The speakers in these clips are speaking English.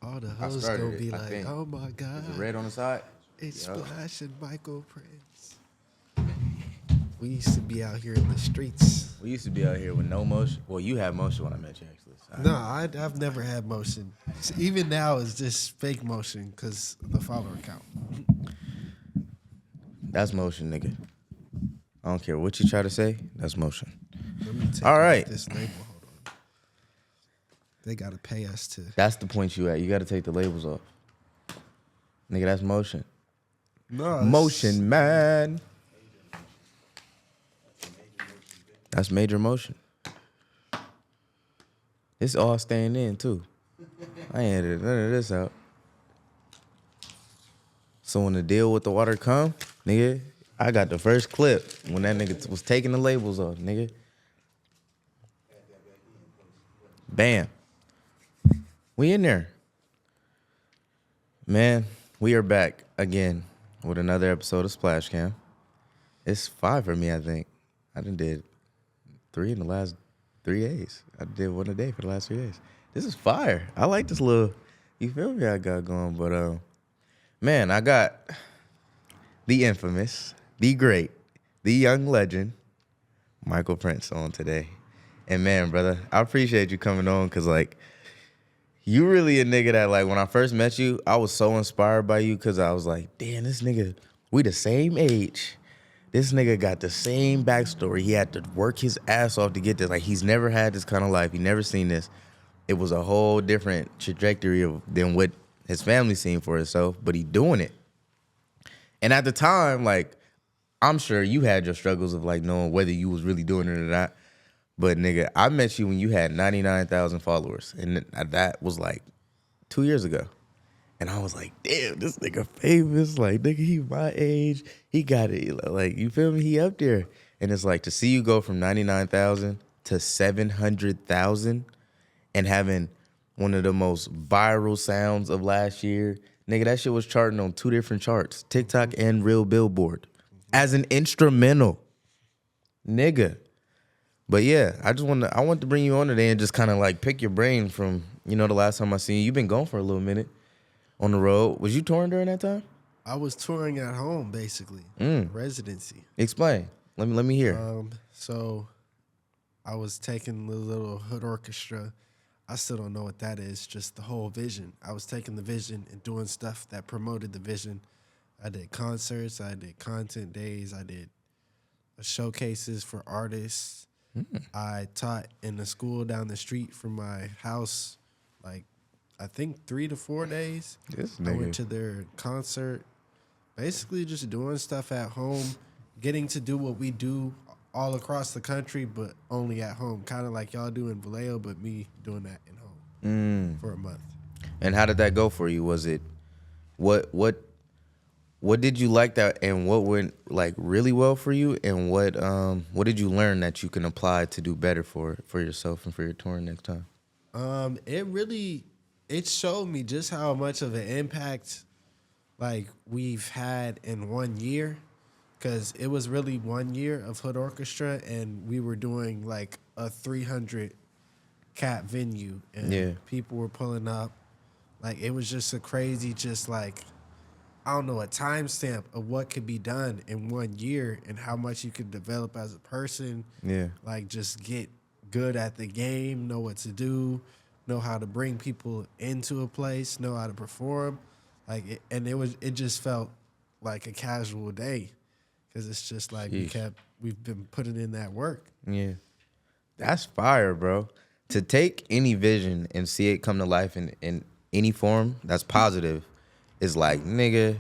All the I hoes started gonna it, be I like, think. oh my Is it God, red on the side? it's Yup. Splash and Michael Prince. We used to be out here in the streets. We used to be out here with no motion. Well, you had motion when I met you, actually. So No, I've never had motion. So even now, it's just fake motion because the follower count. that's motion, nigga. I don't care what you try to say. That's motion. Let me take All off right. this label. Hold on. They gotta pay us to. That's the point you at. You got to take the labels off. Nigga, that's motion. No, Motion, man. That's major motion. It's all staying in, too. I ain't edited none of this out. So when the deal with the water come, nigga, I got the first clip when that nigga was taking the labels off, nigga. Bam. We in there. Man, we are back again with another episode of Splash Cam. It's 5 for me, I think. I done did 3 in the last 3 days. I did 1 a day for the last 3 days. This is fire. I like this little, you feel me, I got going. But, man, I got the infamous, the great, the young legend, Michael Prince on today. And, man, brother, I appreciate you coming on because, like, you really a nigga that, like, when I first met you, I was so inspired by you because I was like, damn, this nigga, we the same age. This nigga got the same backstory. He had to work his ass off to get this. Like, he's never had this kind of life. He never seen this. It was a whole different trajectory than what his family seen for itself, but he doing it. And at the time, like, I'm sure you had your struggles of, like, knowing whether you was really doing it or not. But, nigga, I met you when you had 99,000 followers. And that was, like, 2 years ago. And I was like, damn, this nigga famous. Like, nigga, he my age. He got it. Like, you feel me? He up there. And it's like, to see you go from 99,000 to 700,000 and having one of the most viral sounds of last year. Nigga, that shit was charting on 2 different charts, TikTok and Real Billboard, as an instrumental. Nigga. But yeah, I want to bring you on today and just kind of like pick your brain from, you know, the last time I seen you. You've been gone for a little minute on the road. Was you touring during that time? I was touring at home, basically. Residency. Explain. Let me hear. So I was taking the little hood orchestra. I still don't know what that is, just the whole vision. I was taking the vision and doing stuff that promoted the vision. I did concerts, I did content days, I did showcases for artists. I taught in a school down the street from my house, like, I think 3 to 4 days. This I nigga. went to their concert, basically just doing stuff at home, getting to do what we do all across the country, but only at home. Kind of like y'all do in Vallejo, but me doing that at home for a month. And how did that go for you? Was it what did you like that, and what went like really well for you, and what did you learn that you can apply to do better for yourself and for your touring next time? It showed me just how much of an impact like we've had in 1 year, because it was really 1 year of Hood Orchestra, and we were doing like a 300 cap venue, and people were pulling up. Like, it was just a crazy, just like, I don't know, a timestamp of what could be done in 1 year and how much you could develop as a person. Yeah. Like, just get good at the game, know what to do, know how to bring people into a place, know how to perform. Like, it just felt like a casual day, because it's just like we've been putting in that work. Yeah. That's fire, bro. To take any vision and see it come to life in any form that's positive is like, nigga,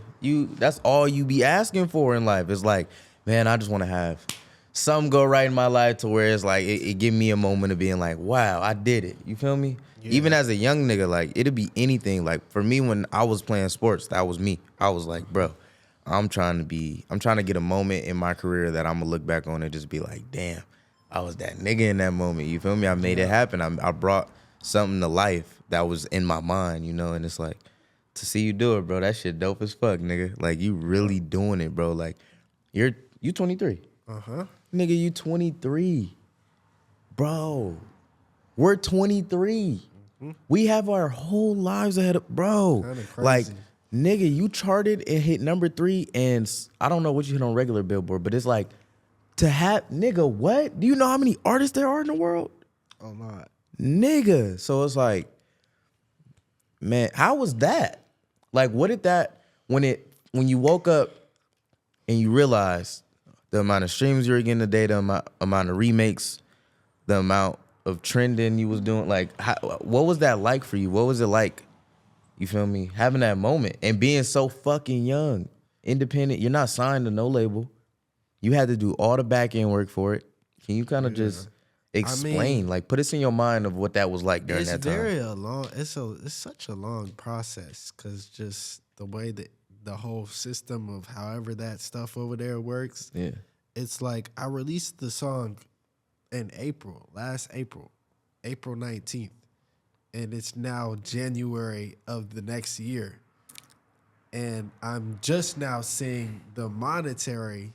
that's all you be asking for in life. It's like, man, I just want to have something go right in my life to where it's like, it give me a moment of being like, wow, I did it. You feel me? Yeah. Even as a young nigga, like, it'd be anything. Like, for me, when I was playing sports, that was me. I was like, bro, I'm trying to get a moment in my career that I'm gonna look back on and just be like, damn, I was that nigga in that moment. You feel me? I made it happen. I brought something to life that was in my mind, you know? And it's like, to see you do it, bro, that shit dope as fuck, nigga. Like, you really doing it, bro. Like, you 23. Nigga, you 23. Bro, we're 23. We have our whole lives ahead of, bro. Kinda Like, crazy. nigga, you charted and hit #3, and I don't know what you hit on regular Billboard, but it's like, to have, nigga, what? Do you know how many artists there are in the world? A lot. Nigga. So it's like, man, how was that? Like, what did that, when you woke up and you realized the amount of streams you were getting a day, the amount of remakes, the amount of trending you was doing, like, what was that like for you? What was it like, you feel me, having that moment and being so fucking young, independent? You're not signed to no label. You had to do all the back end work for it. Can you kind of just explain, like, put us in your mind of what that was like during that time? It's such a long process, because just the way that the whole system of however that stuff over there works. Yeah. It's like I released the song in last April 19th, and it's now January of the next year. And I'm just now seeing the monetary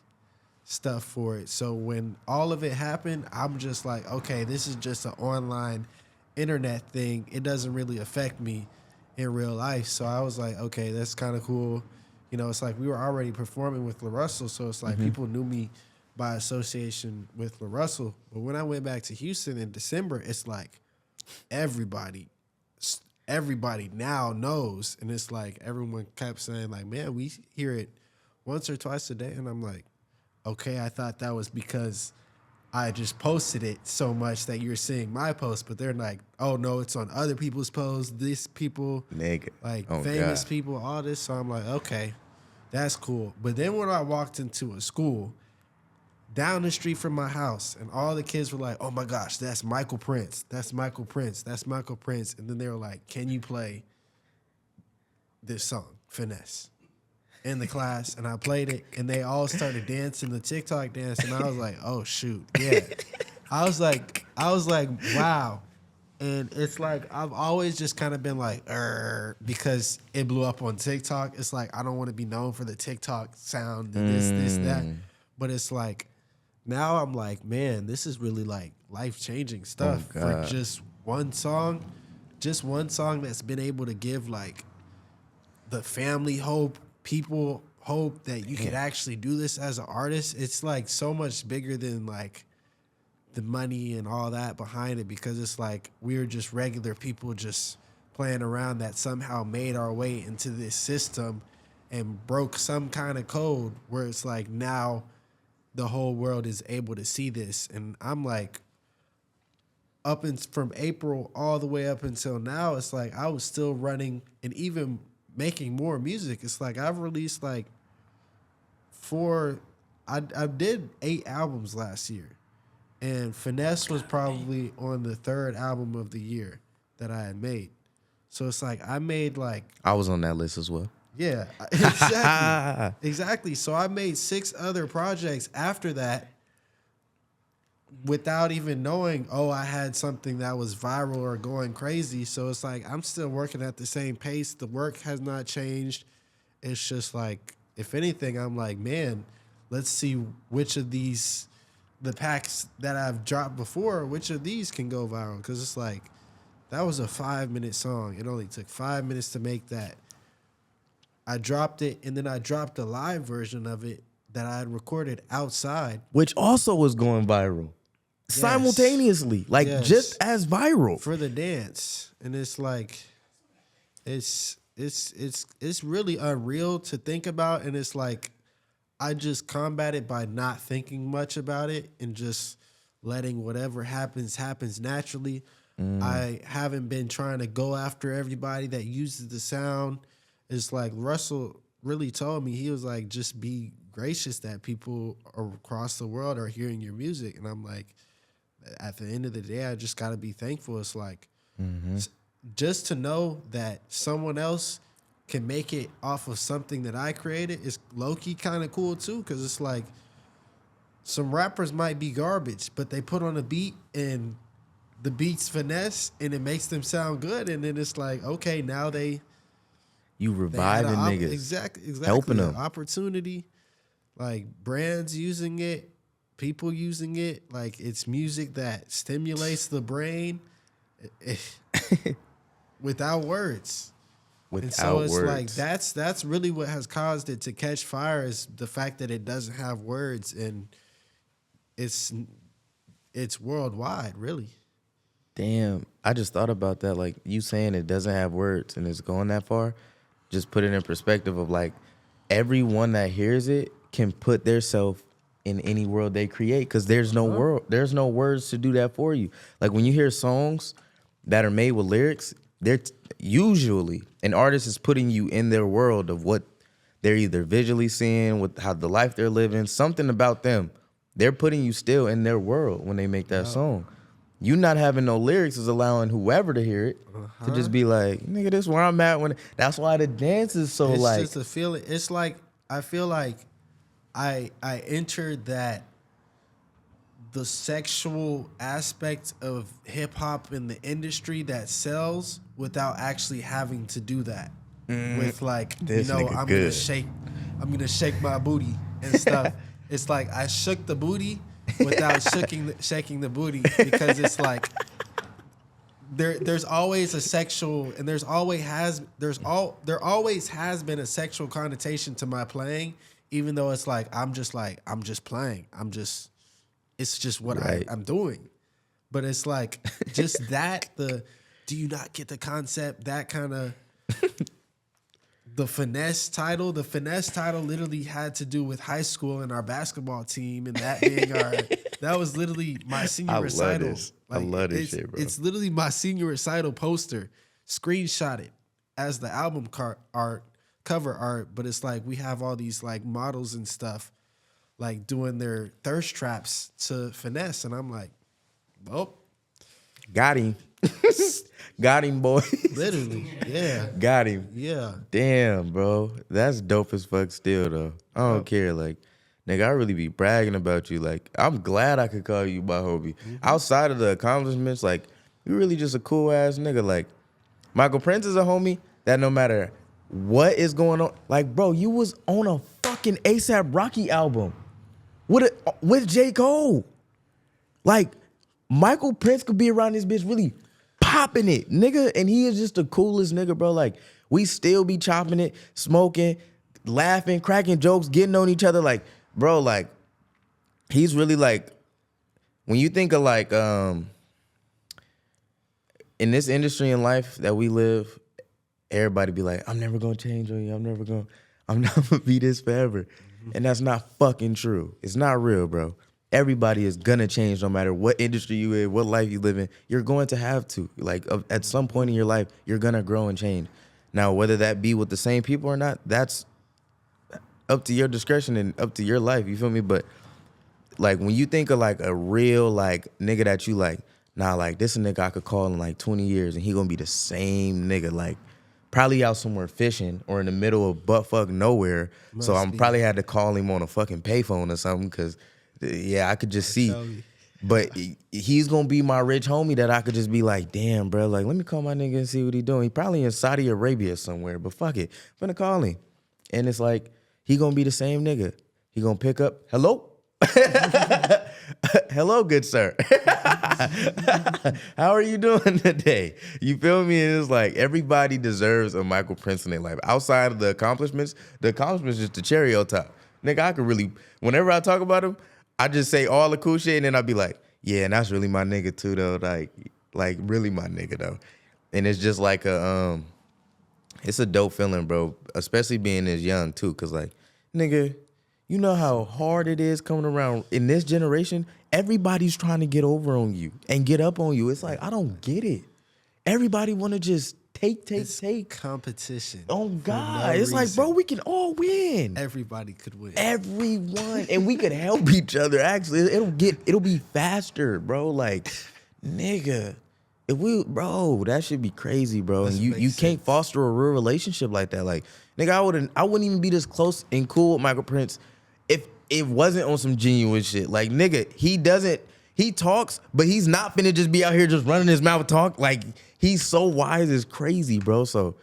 stuff for it. So when all of it happened, I'm just like, okay, this is just an online internet thing. It doesn't really affect me in real life. So I was like, okay, that's kind of cool. You know, it's like we were already performing with LaRussell, so it's like people knew me by association with LaRussell. But when I went back to Houston in December, it's like everybody now knows. And it's like everyone kept saying like, man, we hear it once or twice a day. And I'm like, okay, I thought that was because I just posted it so much that you're seeing my post, but they're like, oh no, it's on other people's posts, this people, Nigga. like Oh, famous God. people, all this. So I'm like, okay, that's cool. But then when I walked into a school down the street from my house, and all the kids were like, oh my gosh, that's Michael Prince. That's Michael Prince. That's Michael Prince. And then they were like, can you play this song, Finesse, in the class? And I played it, and they all started dancing the TikTok dance, and I was like, oh shoot, yeah. I was like, wow. And it's like I've always just kind of been like, because it blew up on TikTok. It's like I don't want to be known for the TikTok sound, this, that. But it's like now I'm like, man, this is really like life-changing stuff for just one song that's been able to give like the family hope, people hope that you could actually do this as an artist. It's like so much bigger than like the money and all that behind it, because it's like we're just regular people just playing around that somehow made our way into this system and broke some kind of code where it's like now the whole world is able to see this. And I'm like, from April all the way up until now, it's like I was still running and even making more music. It's like I've released like I did 8 albums last year. And Finesse was probably on the 3rd album of the year that I had made. So it's like I made like... I was on that list as well. Yeah, exactly. Exactly. So I made 6 other projects after that without even knowing, oh, I had something that was viral or going crazy. So it's like I'm still working at the same pace. The work has not changed. It's just like, if anything, I'm like, man, let's see which of these... the packs that I've dropped before, which of these can go viral? Because it's like, that was a 5-minute song. It only took 5 minutes to make that. I dropped it, and then I dropped a live version of it that I had recorded outside. Which also was going viral. Simultaneously. Like, just as viral. For the dance. And it's like, it's really unreal to think about, and it's like, I just combat it by not thinking much about it and just letting whatever happens naturally. I haven't been trying to go after everybody that uses the sound. It's like Russell really told me, he was like, just be gracious that people across the world are hearing your music. And I'm like, at the end of the day, I just got to be thankful. It's like, just to know that someone else can make it off of something that I created is low-key kind of cool too, because it's like some rappers might be garbage, but they put on a beat and the beat's finesse and it makes them sound good, and then it's like, okay, now you reviving niggas. Exactly. Helping them. Opportunity, like brands using it, people using it, like it's music that stimulates the brain. without words. And so Without it's words. like that's really what has caused it to catch fire is the fact that it doesn't have words, and it's worldwide, really. Damn, I just thought about that. Like you saying it doesn't have words and it's going that far. Just put it in perspective of like everyone that hears it can put their self in any world they create because there's no world, there's no words to do that for you. Like when you hear songs that are made with lyrics, they're usually an artist is putting you in their world of what they're either visually seeing, with how the life they're living, something about them. They're putting you still in their world when they make that song. You not having no lyrics is allowing whoever to hear it to just be like, nigga, this is where I'm at. When that's why the dance is so It's like. just a feeling. It's like I feel like I entered the sexual aspect of hip hop in the industry that sells without actually having to do that. With like, This you know, nigga I'm gonna shake my booty and stuff. It's like I shook the booty without shaking the booty because it's like there's always a sexual and there always has been a sexual connotation to my playing, even though it's like I'm just playing. It's just what Right. I'm doing. But it's like just that do you not get the concept? That kind of the finesse title literally had to do with high school and our basketball team, and that being that was literally my senior recital. I love this shit, bro. It's literally my senior recital poster, screenshotted as the album cover art. But it's like we have all these like models and stuff, like doing their thirst traps to finesse, and I'm like, well, Got him. Got him, boy. literally, yeah, Got him. yeah. Damn, bro. That's dope as fuck still, though. I don't care. Like, nigga, I really be bragging about you. Like, I'm glad I could call you my homie. Outside of the accomplishments, like, you really just a cool-ass nigga. Like, Michael Prince is a homie that no matter what is going on, like, bro, you was on a fucking A$AP Rocky album with J. Cole. Like, Michael Prince could be around this bitch really popping it, nigga, and he is just the coolest nigga, bro. Like, we still be chopping it, smoking, laughing, cracking jokes, getting on each other. Like, bro, like, he's really like, when you think of like, in this industry in life that we live, everybody be like, I'm never gonna change on you. I'm not gonna be this forever. And that's not fucking true. It's not real, bro. Everybody is gonna change no matter what industry you in, what life you live in. You're going to have to. Like, at some point in your life, you're gonna grow and change. Now, whether that be with the same people or not, that's up to your discretion and up to your life. You feel me? But like, when you think of like a real like nigga that you like, nah, like this a nigga I could call in like 20 years and he gonna be the same nigga. Like, probably out somewhere fishing or in the middle of buttfuck nowhere. So I'm probably had to call him on a fucking payphone or something because, yeah, I could just see. But he's gonna be my rich homie that I could just be like, damn, bro, like, let me call my nigga and see what he doing. He probably in Saudi Arabia somewhere, but fuck it. I'm gonna call him. And it's like, he gonna be the same nigga. He gonna pick up, hello? Hello, good sir. How are you doing today? You feel me? And it's like, everybody deserves a Michael Prince in their life. Outside of the accomplishments is just the cherry on top. Nigga, I could really, whenever I talk about him, I just say all the cool shit, and then I'll be like, yeah, and that's really my nigga too, though. Like really my nigga, though. And it's just like it's a dope feeling, bro. Especially being this young too, cause like, nigga, you know how hard it is coming around in this generation. Everybody's trying to get over on you and get up on you. It's like, I don't get it. Everybody want to just take. Competition. Oh God, it's like, bro, we can all win. Everybody could win. Everyone, and we could help each other. Actually, it'll be faster, bro. Like, nigga, bro, that should be crazy, bro. And you can't foster a real relationship like that. Like, nigga, I wouldn't even be this close and cool with Michael Prince if it wasn't on some genuine shit. Like, nigga, he talks, but he's not finna just be out here just running his mouth talk. Like, he's so wise, it's crazy, bro. So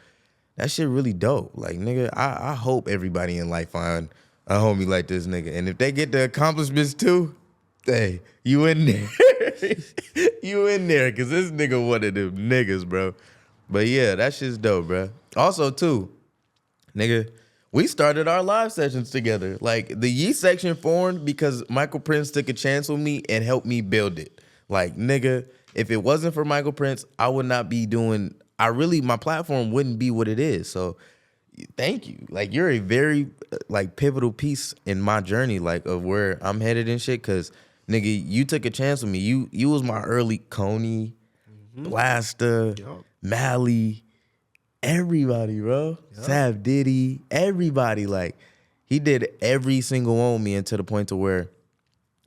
that shit really dope. Like, nigga, I hope everybody in life find a homie like this nigga. And if they get the accomplishments too, hey, you in there. You in there, because this nigga one of them niggas, bro. But yeah, that shit's dope, bro. Also, too, nigga, we started our live sessions together. Like, the Yeast section formed because Michael Prince took a chance with me and helped me build it. Like, nigga, if it wasn't for Michael Prince, I would not be doing, my platform wouldn't be what it is. So, thank you. Like, you're a very, like, pivotal piece in my journey, like, of where I'm headed and shit. Because, nigga, you took a chance with me. You was my early Coney, Blaster, Mally, everybody, bro. Sav Diddy, everybody. Like, he did every single one with me, and to the point to where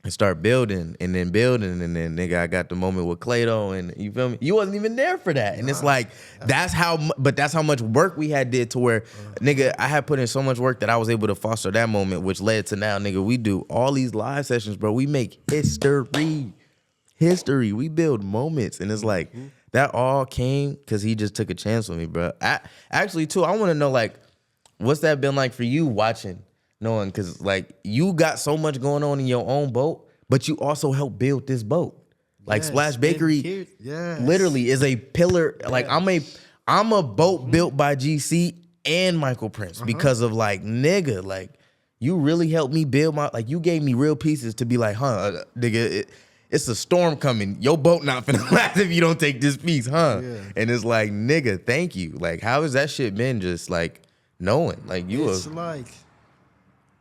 I start building, and then nigga, I got the moment with Clado, and you feel me? You wasn't even there for that. And it's like, that's how much work we had did to where, nigga, I had put in so much work that I was able to foster that moment, which led to now, nigga, we do all these live sessions, bro. We make history. We build moments. And it's like, that all came because he just took a chance with me, bro. Actually, too, I want to know, like, what's that been like for you watching? Knowing, because, like, you got so much going on in your own boat, but you also help build this boat. Like, Splash Bakery literally is a pillar. Like, I'm a boat built by GC and Michael Prince because of, like, nigga, like, you really helped me build like, you gave me real pieces to be like, nigga, it's a storm coming. Your boat not finna last if you don't take this piece, Yeah. And it's like, nigga, thank you. Like, how has that shit been just, like, knowing? Like,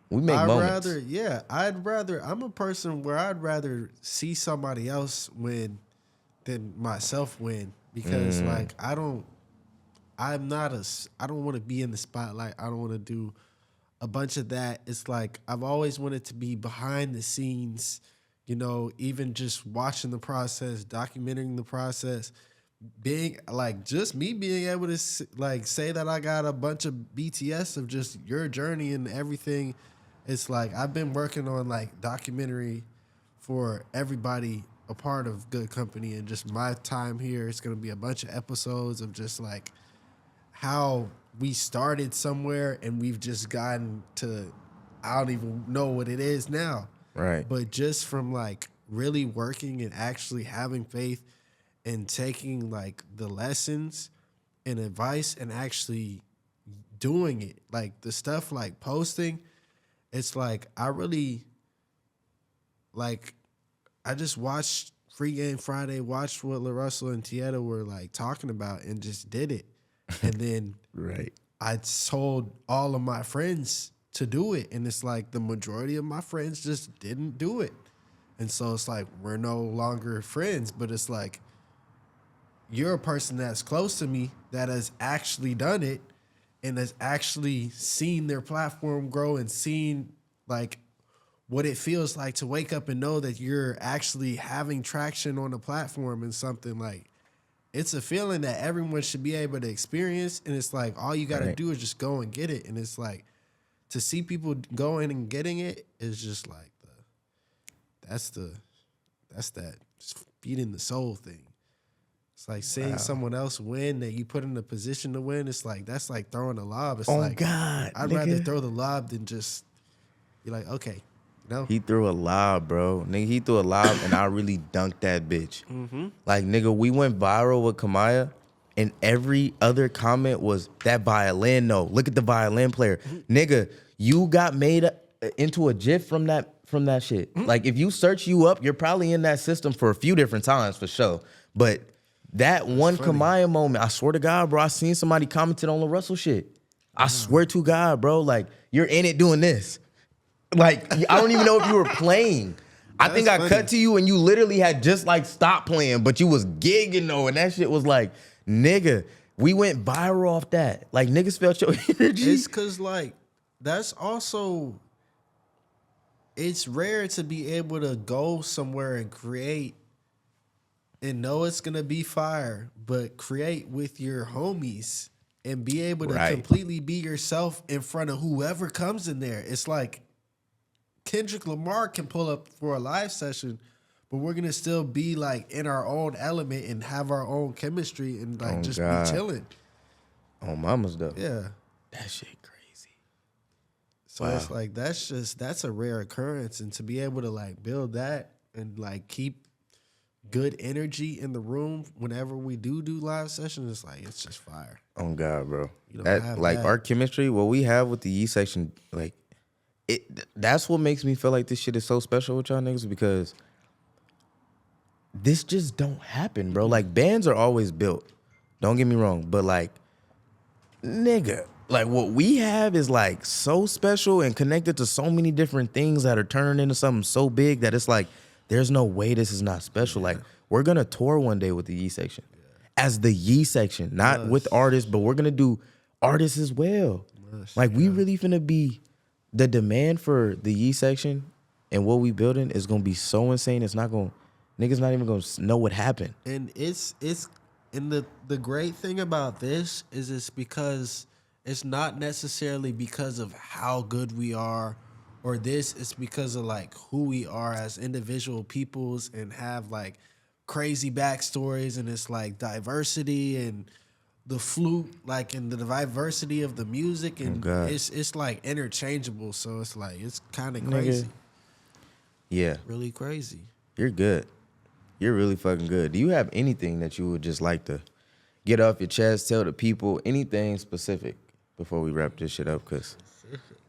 we make moments. I'm a person where I'd rather see somebody else win than myself win, because like, I don't want to be in the spotlight. I don't want to do a bunch of that. It's like, I've always wanted to be behind the scenes, you know, even just watching the process, documenting the process, being like, just me being able to like say that I got a bunch of BTS of just your journey and everything. It's like, I've been working on like documentary for everybody a part of Good Company, and just my time here. It's going to be a bunch of episodes of just like how we started somewhere and we've just gotten to, I don't even know what it is now. Right. But just from like really working and actually having faith and taking like the lessons and advice and actually doing it. Like the stuff like posting, it's like, I really, like, I just watched Free Game Friday, watched what LaRussell and Tieta were like talking about, and just did it. And then I told all of my friends to do it. And it's like, the majority of my friends just didn't do it. And so it's like, we're no longer friends, but it's like, you're a person that's close to me that has actually done it and has actually seen their platform grow and seen like what it feels like to wake up and know that you're actually having traction on the platform and something. Like, it's a feeling that everyone should be able to experience. And it's like, all you got to do is just go and get it. And it's like, to see people going and getting it is just like that's that feeding the soul thing. It's like seeing someone else win that you put in a position to win. It's like, that's like throwing a lob. It's like, God, I'd rather throw the lob than just be like, okay, you know? He threw a lob, bro. Nigga, he threw a lob and I really dunked that bitch. Like, nigga, we went viral with Kamaya, and every other comment was, that violin, no. Look at the violin player. Nigga, you got made into a GIF from that shit. Like, if you search you up, you're probably in that system for a few different times for sure. But that one Kamaya moment, I swear to God, bro, I seen somebody commented on LaRussell shit. I swear to God, bro, like, you're in it doing this. Like, I don't even know if you were playing. I think I cut to you and you literally had just like stopped playing, but you was gigging though, and that shit was like, nigga, we went viral off that. Like, niggas felt your energy. It's cause like, that's also, it's rare to be able to go somewhere and create and know it's gonna be fire, but create with your homies and be able to completely be yourself in front of whoever comes in there. It's like Kendrick Lamar can pull up for a live session, but we're gonna still be like in our own element and have our own chemistry and like be chilling. On mama's stuff. Yeah. That shit crazy. So it's like, that's a rare occurrence. And to be able to like build that and like keep good energy in the room whenever we do live sessions, it's just fire. Oh God, bro. You don't That have like that. our chemistry, what we have with the Ye section, like that's what makes me feel like this shit is so special with y'all niggas, because this just don't happen, bro. Like bands are always built. Don't get me wrong, but like nigga, like what we have is like so special and connected to so many different things that are turning into something so big that it's like there's no way this is not special. Like we're gonna tour one day with the Ye section as the Ye section, not with artists, but we're gonna do artists as well. Like we really finna be, the demand for the Ye section and what we building is gonna be so insane. It's not gonna, niggas not even gonna know what happened. And it's and the great thing about this is it's because it's not necessarily because of how good we are or this, it's because of like who we are as individual peoples and have like crazy backstories, and it's like diversity and the flute, like in the diversity of the music, and God. it's like interchangeable, so it's like it's kind of crazy. Yeah. Really crazy. You're good. You're really fucking good. Do you have anything that you would just like to get off your chest, tell the people, anything specific before we wrap this shit up? Because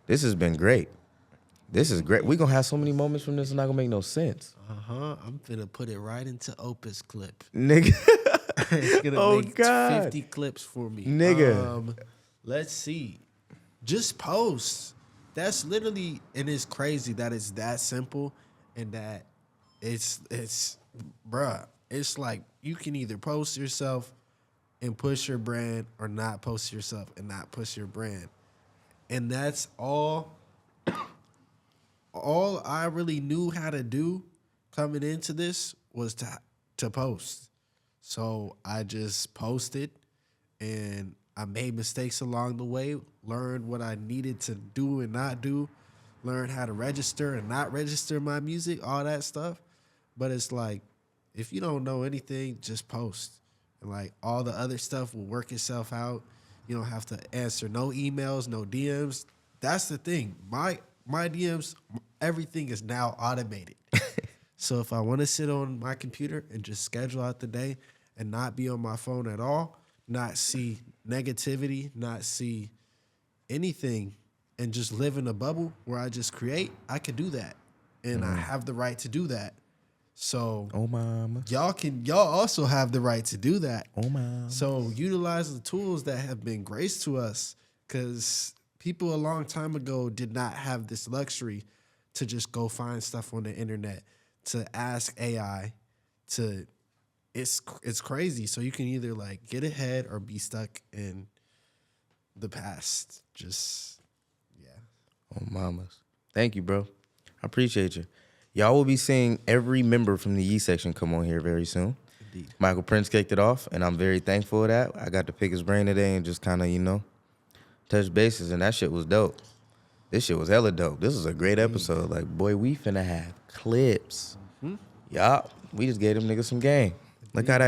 this has been great. This is great. We're going to have so many moments from this, it's not going to make no sense. I'm finna put it right into Opus clip. Nigga. It's gonna Oh, make God. 50 clips for me. Nigga. Let's see. Just post. That's literally, and it's crazy that it's that simple, and that it's bruh, it's like you can either post yourself and push your brand, or not post yourself and not push your brand. And that's all I really knew how to do coming into this was to post. So I just posted, and I made mistakes along the way, learned what I needed to do and not do, learned how to register and not register my music, all that stuff. But it's like, if you don't know anything, just post. And like all the other stuff will work itself out. You don't have to answer no emails, no DMs. That's the thing. My DMs, everything is now automated. So if I want to sit on my computer and just schedule out the day and not be on my phone at all, not see negativity, not see anything, and just live in a bubble where I just create, I could do that. And I have the right to do that. So Oh, mama. y'all also have the right to do that. Oh, mama. So utilize the tools that have been graced to us, because people a long time ago did not have this luxury to just go find stuff on the internet, to ask AI, it's crazy. So you can either like get ahead or be stuck in the past. Just, yeah. Oh, mamas. Thank you, bro. I appreciate you. Y'all will be seeing every member from the Ye section come on here very soon. Indeed. Michael Prince kicked it off, and I'm very thankful for that. I got to pick his brain today and just kind of, touch bases, and that shit was dope. This shit was hella dope. This was a great episode. Like, boy, we finna have clips. Yup. We just gave them niggas some game. Look how that